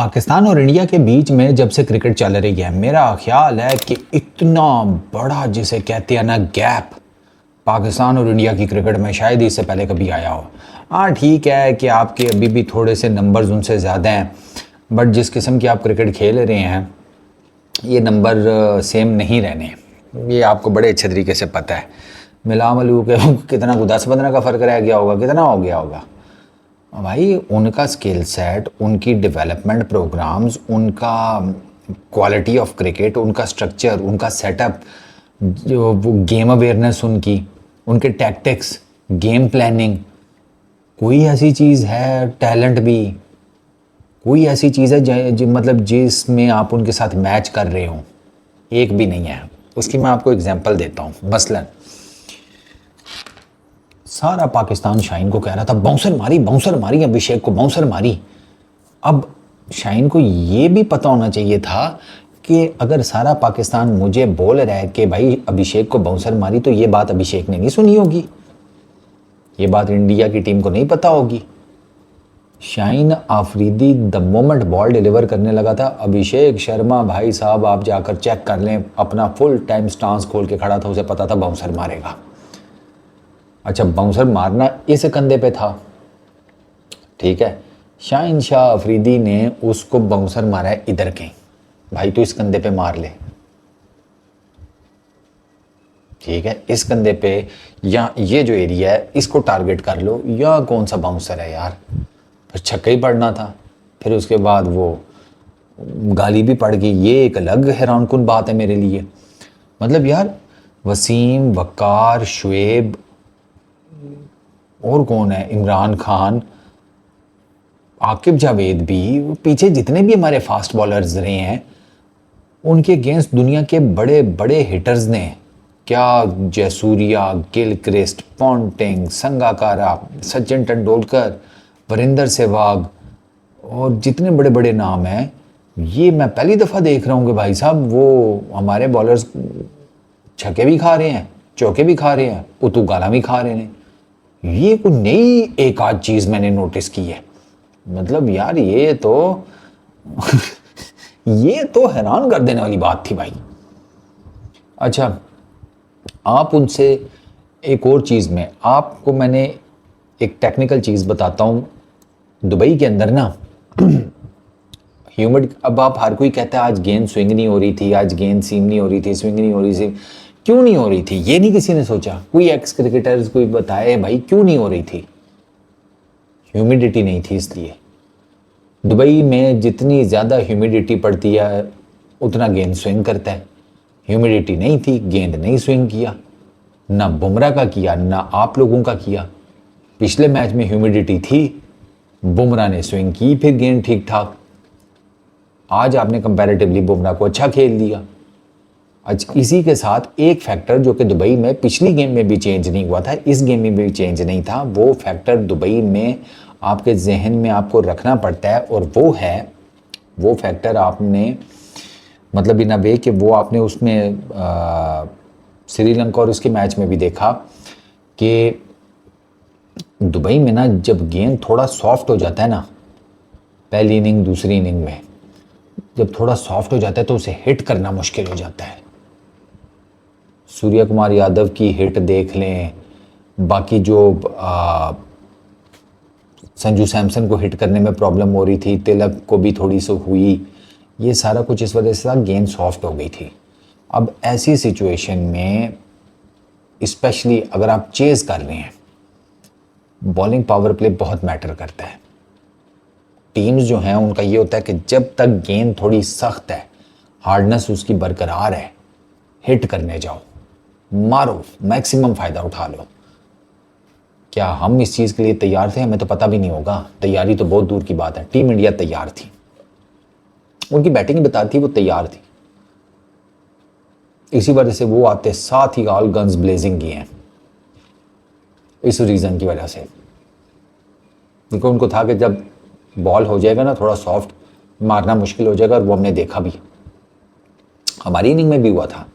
पाकिस्तान और इंडिया के बीच में जब से क्रिकेट चल रही है, मेरा ख्याल है कि इतना बड़ा जिसे कहते हैं ना गैप पाकिस्तान और इंडिया की क्रिकेट में शायद ही इससे पहले कभी आया हो। हाँ ठीक है कि आपके अभी भी थोड़े से नंबर्स उनसे ज़्यादा हैं, बट जिस किस्म की आप क्रिकेट खेल रहे हैं ये नंबर सेम नहीं रहने, ये आपको बड़े अच्छे तरीके से पता है। मिला मलू के कितना 10-15 का फ़र्क रह गया होगा, कितना हो गया होगा भाई। उनका स्किल सेट, उनकी डेवलपमेंट प्रोग्राम्स, उनका क्वालिटी ऑफ क्रिकेट, उनका स्ट्रक्चर, उनका सेटअप, जो वो गेम अवेयरनेस उनकी, उनके टैक्टिक्स, गेम प्लानिंग, कोई ऐसी चीज़ है टैलेंट भी, कोई ऐसी चीज़ है मतलब जिसमें आप उनके साथ मैच कर रहे हो, एक भी नहीं है। उसकी मैं आपको एग्जांपल देता हूँ। मसलन सारा पाकिस्तान शाहीन को कह रहा था बाउंसर मारी अभिषेक को, बाउंसर मारी। अब शाहीन को ये भी पता होना चाहिए था कि अगर सारा पाकिस्तान मुझे बोल रहा है कि भाई अभिषेक को बाउंसर मारी, तो ये बात अभिषेक ने नहीं सुनी होगी, ये बात इंडिया की टीम को नहीं पता होगी। Shaheen Afridi the moment ball deliver करने लगा था, अभिषेक शर्मा भाई साहब आप जाकर चेक कर लें, अपना फुल टाइम स्टांस खोल के खड़ा था, उसे पता था बाउंसर मारेगा। अच्छा, बाउंसर मारना इस कंधे पे था, ठीक है, शाहीन शाह अफरीदी ने उसको बाउंसर मारा है इधर के, भाई तो इस कंधे पे मार ले, ठीक है, इस कंधे पे या ये जो एरिया है इसको टारगेट कर लो, या कौन सा बाउंसर है यार, फिर छक्का ही पड़ना था। फिर उसके बाद वो गाली भी पड़ गई, ये एक अलग हैरान कुन बात है मेरे लिए। मतलब यार वसीम, वकार, शुएब और कौन है, इमरान खान, आकिब जावेद भी, पीछे जितने भी हमारे फास्ट बॉलर्स रहे हैं उनके अगेंस्ट दुनिया के बड़े बड़े हिटर्स ने क्या, जयसूर्या, गिलक्रिस्ट, पॉन्टिंग, संगाकारा, सचिन तेंदुलकर, वीरेंद्र सहवाग और जितने बड़े बड़े नाम हैं, ये मैं पहली दफ़ा देख रहा हूँ कि भाई साहब वो हमारे बॉलर्स छक्के भी खा रहे हैं, चौके भी खा रहे हैं, उतू गाला भी खा रहे हैं। ये कोई नई एक आध चीज़ मैंने नोटिस की है। मतलब यार ये तो ये तो हैरान कर देने वाली बात थी भाई। अच्छा, आप उनसे एक और चीज़ में आपको मैंने एक टेक्निकल चीज़ बताता हूँ। दुबई के अंदर ना ह्यूमिड, अब आप हर कोई कहता है आज गेंद स्विंग नहीं हो रही थी, आज गेंद सीम नहीं हो रही थी, स्विंग नहीं हो रही थी, क्यों नहीं हो रही थी ये नहीं किसी ने सोचा। कोई एक्स क्रिकेटर्स कोई बताए भाई क्यों नहीं हो रही थी। ह्यूमिडिटी नहीं थी, इसलिए दुबई में जितनी ज़्यादा ह्यूमिडिटी पड़ती है उतना गेंद स्विंग करता है। ह्यूमिडिटी नहीं थी, गेंद नहीं स्विंग किया, ना बुमराह का किया ना आप लोगों का किया। पिछले मैच में ह्यूमिडिटी थी, बुमराह ने स्विंग की, फिर गेंद ठीक ठाक। आज आपने कंपैरेटिवली बुमराह को अच्छा खेल दिया। अच्छा, इसी के साथ एक फैक्टर जो कि दुबई में पिछली गेम में भी चेंज नहीं हुआ था, इस गेम में भी चेंज नहीं था, वो फैक्टर दुबई में आपके जहन में आपको रखना पड़ता है, और वो फैक्टर आपने मतलब इन अ वे कि वो आपने उसमें श्रीलंका और उसके मैच में भी देखा कि दुबई में ना जब गेंद थोड़ा सॉफ्ट हो जाता है ना, पहली इनिंग दूसरी इनिंग में जब थोड़ा सॉफ्ट हो जाता है तो उसे हिट करना मुश्किल हो जाता है। सूर्य कुमार यादव की हिट देख लें, बाकी जो संजू सैमसन को हिट करने में प्रॉब्लम हो रही थी, तिलक को भी थोड़ी सी हुई, ये सारा कुछ इस वजह से गेंद सॉफ्ट हो गई थी। अब ऐसी सिचुएशन में स्पेशली अगर आप चेज़ कर रहे हैं, बॉलिंग पावर प्ले बहुत मैटर करता है। टीम्स जो हैं उनका ये होता है कि जब तक गेंद थोड़ी सख्त है, हार्डनेस उसकी बरकरार है, हिट करने जाओ, मारो, मैक्सिमम फ़ायदा उठा लो। क्या हम इस चीज़ के लिए तैयार थे? हमें तो पता भी नहीं होगा, तैयारी तो बहुत दूर की बात है। टीम इंडिया तैयार थी, उनकी बैटिंग ही बताती वो तैयार थी, इसी वजह से वो आते साथ ही ऑल गन्स ब्लेजिंग किए हैं, इस रीज़न की वजह से। क्योंकि उनको था कि जब बॉल हो जाएगा ना थोड़ा सॉफ्ट, मारना मुश्किल हो जाएगा, और वो हमने देखा भी, हमारी इनिंग में भी हुआ था।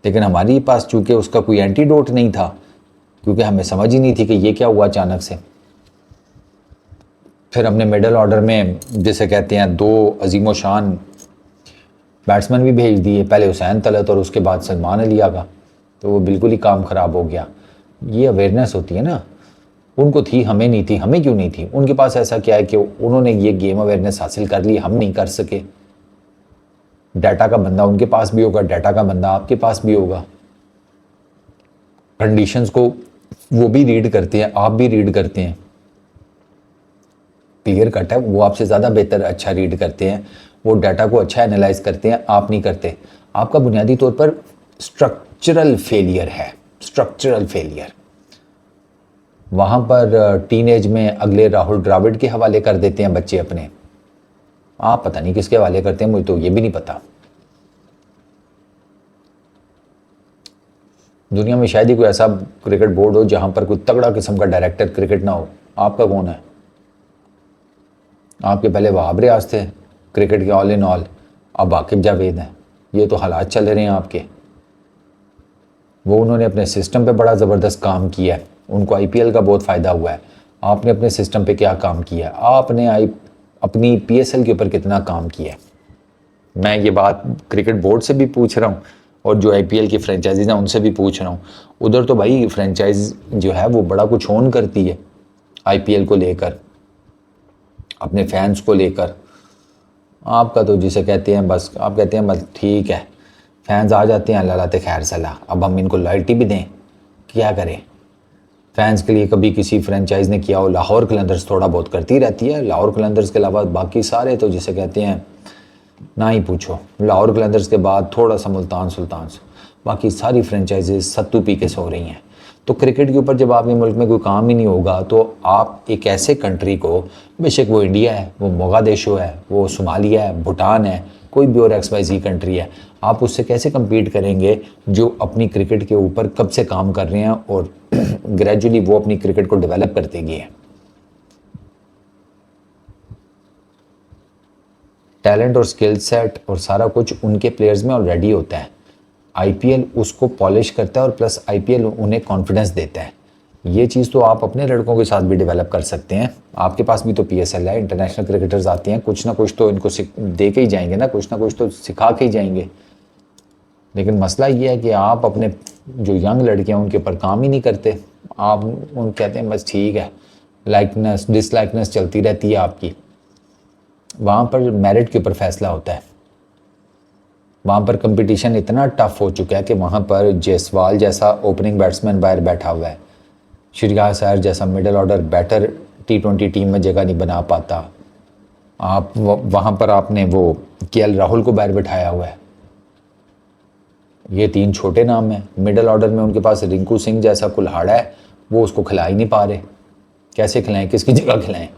लेकिन हमारे पास चूंकि उसका कोई एंटीडोट नहीं था, क्योंकि हमें समझ ही नहीं थी कि ये क्या हुआ अचानक से। फिर हमने मिडल ऑर्डर में जिसे कहते हैं 2 अजीम शान बैट्समैन भी भेज दिए, पहले हुसैन तलत और उसके बाद सलमान अली आगा, तो वो बिल्कुल ही काम ख़राब हो गया। ये अवेयरनेस होती है ना, उनको थी, हमें नहीं थी। हमें क्यों नहीं थी? उनके पास ऐसा क्या है कि उन्होंने ये गेम अवेयरनेस हासिल कर ली, हम नहीं कर सके? डाटा का बंदा उनके पास भी होगा, डाटा का बंदा आपके पास भी होगा। कंडीशंस को वो भी रीड करते हैं, आप भी रीड करते हैं, क्लियर कट है। वो आपसे ज़्यादा बेहतर अच्छा रीड करते हैं, वो डाटा को अच्छा एनालाइज करते हैं, आप नहीं करते। आपका बुनियादी तौर पर स्ट्रक्चरल फेलियर है, स्ट्रक्चरल फेलियर। वहाँ पर टीनेज में अगले राहुल द्राविड के हवाले कर देते हैं बच्चे अपने, आप पता नहीं किसके हवाले करते हैं, मुझे तो ये भी नहीं पता। दुनिया में शायद ही कोई ऐसा क्रिकेट बोर्ड हो जहाँ पर कोई तगड़ा किस्म का डायरेक्टर क्रिकेट ना हो। आपका कौन है? आपके पहले वहाब रियाज थे क्रिकेट के ऑल इन ऑल, अब वाकिब जावेद हैं। ये तो हालात चल रहे हैं आपके। वो उन्होंने अपने सिस्टम पे बड़ा ज़बरदस्त काम किया है, उनको आईपीएल का बहुत फ़ायदा हुआ है। आपने अपने सिस्टम पे क्या काम किया? आपने अपनी पीएसएल के ऊपर कितना काम किया है? मैं ये बात क्रिकेट बोर्ड से भी पूछ रहा हूँ और जो आईपीएल की फ्रेंचाइजीज हैं उनसे भी पूछ रहा हूँ। उधर तो भाई फ्रेंचाइज जो है वो बड़ा कुछ ओन करती है आईपीएल को लेकर, अपने फैंस को लेकर। आपका तो जिसे कहते हैं बस, आप कहते हैं बस ठीक है, फैंस आ जाते हैं, अल्लाह लाते खैर सलाह, अब हम इनको लॉयल्टी भी दें, क्या करें? फैंस के लिए कभी किसी फ्रेंचाइज ने किया हो? लाहौर कलंदर्स थोड़ा बहुत करती रहती है, लाहौर कलंदर्स के अलावा बाकी सारे तो जिसे कहते हैं ना ही पूछो। लाहौर कलंदर्स के बाद थोड़ा सा मुल्तान सुल्तान, बाकी सारी फ्रेंचाइजेज सत्तू पी के सो रही हैं। तो क्रिकेट के ऊपर जब आपके मुल्क में कोई काम ही नहीं होगा तो आप एक ऐसे कंट्री को, बेशक वो इंडिया है, वो मोगादेशो है, वो सोमालिया है, भूटान है, कोई भी और XYZ कंट्री है, आप उससे कैसे कम्पीट करेंगे जो अपनी क्रिकेट के ऊपर कब से काम कर रहे हैं और ग्रेजुअली वो अपनी क्रिकेट को डेवलप करते गए हैं। टैलेंट और स्किल सेट और सारा कुछ उनके प्लेयर्स में ऑलरेडी होता है। आईपीएल उसको पॉलिश करता है और प्लस आईपीएल उन्हें कॉन्फिडेंस देता है। ये चीज़ तो आप अपने लड़कों के साथ भी डेवलप कर सकते हैं। आपके पास भी तो पीएसएल है, इंटरनेशनल क्रिकेटर्स आते हैं, कुछ ना कुछ तो इनको दे के ही जाएंगे ना, कुछ ना कुछ तो सिखा के ही जाएंगे। लेकिन मसला ये है कि आप अपने जो यंग लड़के हैं उनके ऊपर काम ही नहीं करते। आप उन कहते हैं बस ठीक है, लाइकनेस डिसलाइकनेस चलती रहती है आपकी। वहाँ पर मेरिट के ऊपर फैसला होता है। वहाँ पर कंपटीशन इतना टफ हो चुका है कि वहाँ पर जायसवाल जैसा ओपनिंग बैट्समैन बाहर बैठा हुआ है, श्रेयस अय्यर जैसा middle order batter T20 team में जगह नहीं बना पाता। आप वहाँ पर आपने वो केएल राहुल को बाहर बैठाया हुआ है। ये 3 छोटे नाम हैं। मिडल ऑर्डर में उनके पास रिंकू सिंह जैसा कुल्हाड़ा है, वो उसको खिला ही नहीं पा रहे। कैसे खिलाएं, किसकी जगह खिलाएं?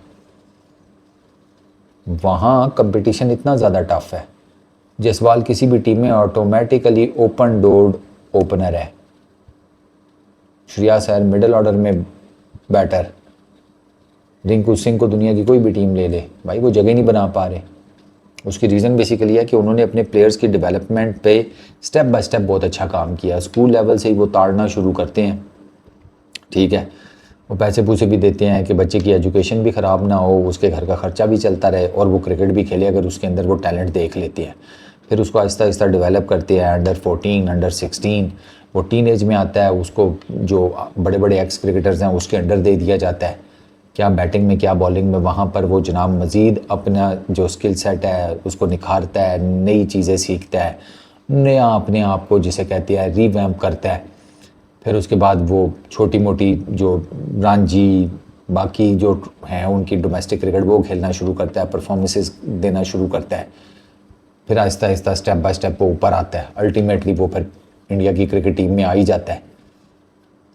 वहाँ कंपटीशन इतना ज़्यादा टफ है। जायसवाल किसी भी टीम में ऑटोमेटिकली ओपन डोर्ड ओपनर है। श्रेयस अय्यर मिडल ऑर्डर में बैटर, रिंकू सिंह को दुनिया की कोई भी टीम ले ले भाई वो जगह नहीं बना पा रहे। उसकी रीज़न बेसिकली है कि उन्होंने अपने प्लेयर्स की डेवलपमेंट पे स्टेप बाय स्टेप बहुत अच्छा काम किया। स्कूल लेवल से ही वो ताड़ना शुरू करते हैं, ठीक है, वो पैसे पूसे भी देते हैं कि बच्चे की एजुकेशन भी ख़राब ना हो, उसके घर का ख़र्चा भी चलता रहे और वो क्रिकेट भी खेले अगर उसके अंदर वो टैलेंट देख लेते हैं। फिर उसको आहिस्ता आहिस्ता डेवलप करते हैं। अंडर 14, अंडर 16, वो टीन एज में आता है, उसको जो बड़े बड़े एक्स क्रिकेटर्स हैं उसके अंडर दे दिया जाता है, क्या बैटिंग में क्या बॉलिंग में। वहाँ पर वो जनाब मज़ीद अपना जो स्किल सेट है उसको निखारता है, नई चीज़ें सीखता है, नया अपने आप को जिसे कहते हैं रीवैम्प करता है। फिर उसके बाद वो छोटी मोटी जो रांझी बाकी जो हैं उनकी डोमेस्टिक क्रिकेट वो खेलना शुरू करता है, परफॉर्मेंसेस देना शुरू करता है। फिर Aahista Aahista step by step वो ऊपर आता है। अल्टीमेटली वो फिर इंडिया की क्रिकेट टीम में आ ही जाता है।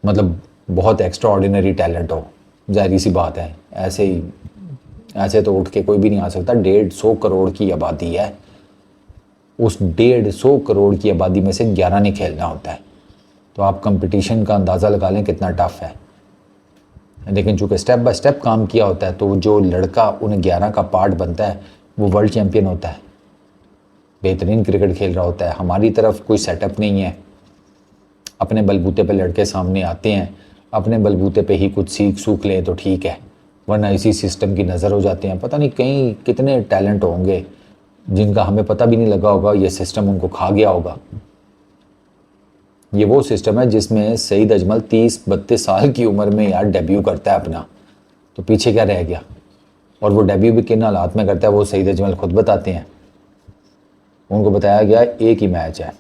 मतलब बहुत एक्स्ट्रा ऑर्डिनरी टैलेंट हो, जाहिर सी बात है, ऐसे तो उठ के कोई भी नहीं आ सकता। 150 करोड़ की आबादी है, उस 150 करोड़ की आबादी में से 11 ने खेलना होता है। तो आप कंपटीशन का अंदाज़ा लगा लें कितना टफ है। लेकिन चूँकि स्टेप बाय स्टेप काम किया होता है तो जो लड़का उन 11 का पार्ट बनता है वो वर्ल्ड चैम्पियन होता है, बेहतरीन क्रिकेट खेल रहा होता है। हमारी तरफ कोई सेटअप नहीं है, अपने बलबूते पे लड़के सामने आते हैं, अपने बलबूते पे ही कुछ सीख सूख लें तो ठीक है, वरना इसी सिस्टम की नज़र हो जाते हैं। पता नहीं कहीं कितने टैलेंट होंगे जिनका हमें पता भी नहीं लगा होगा, ये सिस्टम उनको खा गया होगा। ये वो सिस्टम है जिसमें सईद अजमल 30-32 साल की उम्र में यार डेब्यू करता है अपना, तो पीछे क्या रह गया। और वो डेब्यू भी किन हालात में करता है वो सईद अजमल खुद बताते हैं। उनको बताया गया एक ही मैच है,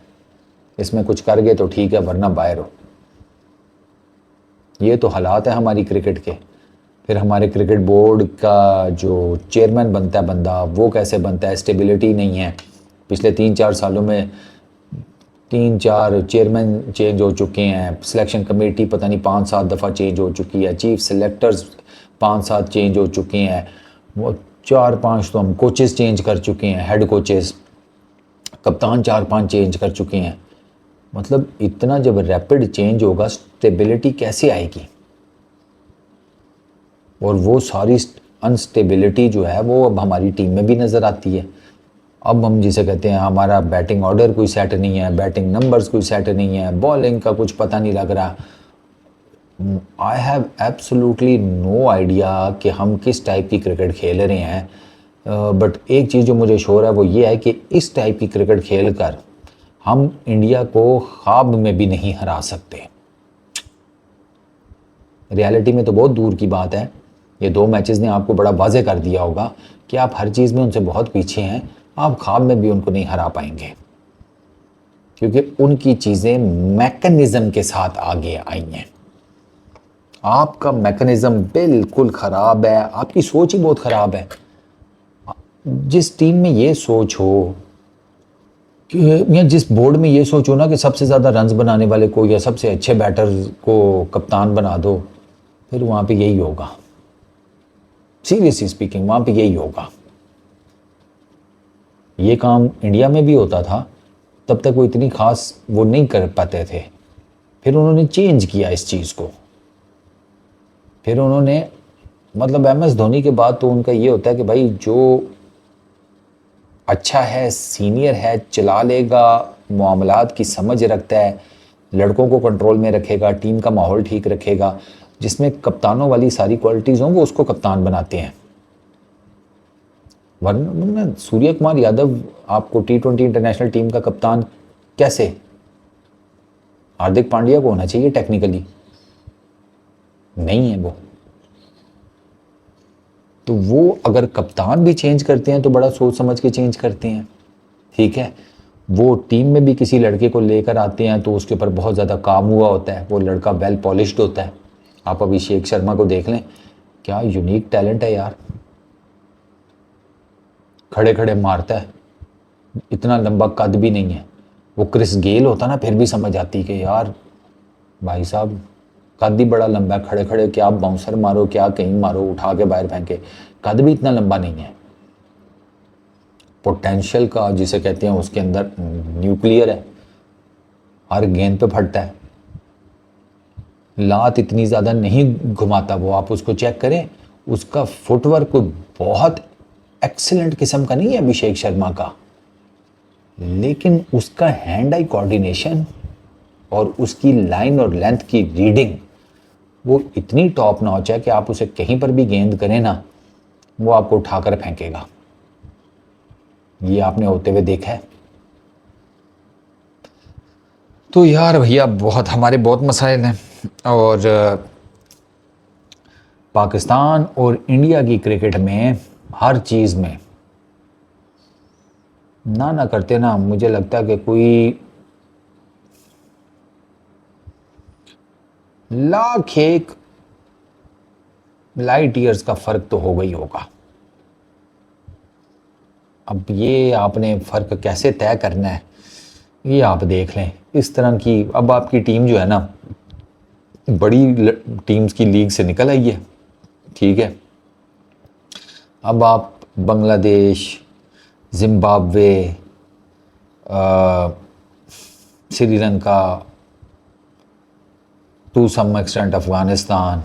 इसमें कुछ कर गए तो ठीक है वरना बाहर हो। ये तो हालात है हमारी क्रिकेट के। फिर हमारे क्रिकेट बोर्ड का जो चेयरमैन बनता है बंदा, वो कैसे बनता है, स्टेबिलिटी नहीं है। पिछले 3-4 सालों में 3-4 चेयरमैन चेंज हो चुके हैं, सिलेक्शन कमेटी पता नहीं 5-7 दफ़ा चेंज हो चुकी है, चीफ सेलेक्टर्स 5-7 चेंज हो चुके हैं, वो 4-5 तो हम कोचेस चेंज कर चुके हैं, हेड कोचेस, कप्तान 4-5 चेंज कर चुके हैं। मतलब इतना जब रैपिड चेंज होगा स्टेबिलिटी कैसे आएगी। और वो सारी अनस्टेबिलिटी जो है वो अब हमारी टीम में भी नज़र आती है। अब हम जिसे कहते हैं हमारा बैटिंग ऑर्डर कोई सेट नहीं है, बैटिंग नंबर्स कोई सेट नहीं है, बॉलिंग का कुछ पता नहीं लग रहा। I have absolutely no idea कि हम किस टाइप की क्रिकेट खेल रहे हैं। बट एक चीज़ जो मुझे श्योर है वो ये है कि इस टाइप की क्रिकेट खेल कर हम इंडिया को ख्वाब में भी नहीं हरा सकते। रियलिटी में तो बहुत दूर की बात है। ये 2 मैचेस ने आपको बड़ा वाज़े कर दिया होगा कि आप हर चीज़ में उनसे बहुत पीछे हैं, आप ख्वाब में भी उनको नहीं हरा पाएंगे, क्योंकि उनकी चीज़ें मैकेनिज़्म के साथ आगे आई हैं। आपका मैकेनिज़्म बिल्कुल ख़राब है, आपकी सोच ही बहुत ख़राब है। जिस टीम में ये सोच हो कि या जिस बोर्ड में ये सोच हो ना कि सबसे ज़्यादा रन्स बनाने वाले को या सबसे अच्छे बैटर को कप्तान बना दो, फिर वहाँ पे यही होगा। सीरियसली स्पीकिंग वहाँ पे यही होगा। ये काम इंडिया में भी होता था, तब तक वो इतनी खास वो नहीं कर पाते थे। फिर उन्होंने चेंज किया इस चीज़ को। फिर उन्होंने मतलब MS धोनी के बाद तो उनका ये होता है कि भाई जो अच्छा है, सीनियर है, चला लेगा, मामलात की समझ रखता है, लड़कों को कंट्रोल में रखेगा, टीम का माहौल ठीक रखेगा, जिसमें कप्तानों वाली सारी क्वालिटीज़ हों वो उसको कप्तान बनाते हैं। वरना सूर्य कुमार यादव आपको T20 इंटरनेशनल टीम का कप्तान कैसे, हार्दिक पांड्या को होना चाहिए टेक्निकली, नहीं है वो। तो वो अगर कप्तान भी चेंज करते हैं तो बड़ा सोच समझ के चेंज करते हैं, ठीक है। वो टीम में भी किसी लड़के को लेकर आते हैं तो उसके ऊपर बहुत ज़्यादा काम हुआ होता है, वो लड़का वेल पॉलिश्ड होता है। आप अभिषेक शर्मा को देख लें, क्या यूनिक टैलेंट है यार, खड़े खड़े मारता है, इतना लंबा कद भी नहीं है। वो क्रिस गेल होता ना फिर भी समझ आती कि यार भाई साहब कद ही बड़ा लंबा है, खड़े खड़े क्या बाउंसर मारो क्या कहीं मारो, उठा के बाहर फेंके, कद भी इतना लंबा नहीं है। पोटेंशियल का जिसे कहते हैं उसके अंदर न्यूक्लियर है, हर गेंद पे फटता है, लात इतनी ज़्यादा नहीं घुमाता वो, आप उसको चेक करें, उसका फुटवर्क कोई बहुत एक्सीलेंट किस्म का नहीं है अभिषेक शर्मा का, लेकिन उसका हैंड आई कोऑर्डिनेशन और उसकी लाइन और लेंथ की रीडिंग वो इतनी टॉप नॉच है कि आप उसे कहीं पर भी गेंद करें ना वो आपको उठाकर फेंकेगा। ये आपने होते हुए देखा है। तो यार भैया बहुत हमारे बहुत मसाइल हैं, और पाकिस्तान और इंडिया की क्रिकेट में हर चीज़ में ना करते ना मुझे लगता है कि कोई लाख एक लाइट ईयर्स का फ़र्क तो होगा ही होगा। अब ये आपने फ़र्क कैसे तय करना है ये आप देख लें। इस तरह की अब आपकी टीम जो है ना बड़ी टीम्स की लीग से निकल आई है, ठीक है। अब आप Bangladesh, Zimbabwe, Sri Lanka, to some extent Afghanistan,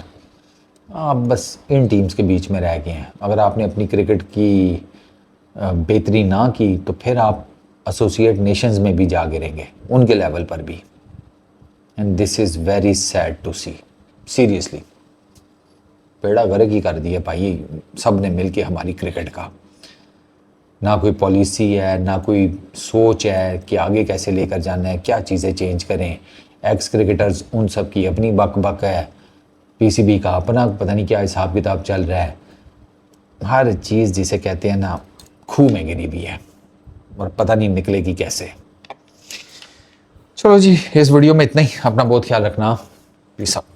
आप बस इन टीम्स के बीच में रह गए हैं। अगर आपने अपनी क्रिकेट की बेहतरी ना की तो फिर आप एसोसिएट नेशंस में भी जा गिरेंगे उनके लेवल पर भी, and this is very sad to see seriously. बेड़ा गर्क ही कर दिया भाई सब ने मिल के हमारी क्रिकेट का। ना कोई पॉलिसी है, ना कोई सोच है कि आगे कैसे लेकर जाना है, क्या चीज़ें चेंज करें। एक्स क्रिकेटर्स उन सब की अपनी बक बक है, पीसीबी का अपना पता नहीं क्या हिसाब किताब चल रहा है। हर चीज़ जिसे कहते हैं ना खूह में गिरी हुई है और पता नहीं निकलेगी कैसे। चलो जी, इस वीडियो में इतना ही। अपना बहुत ख्याल रखना। Peace out.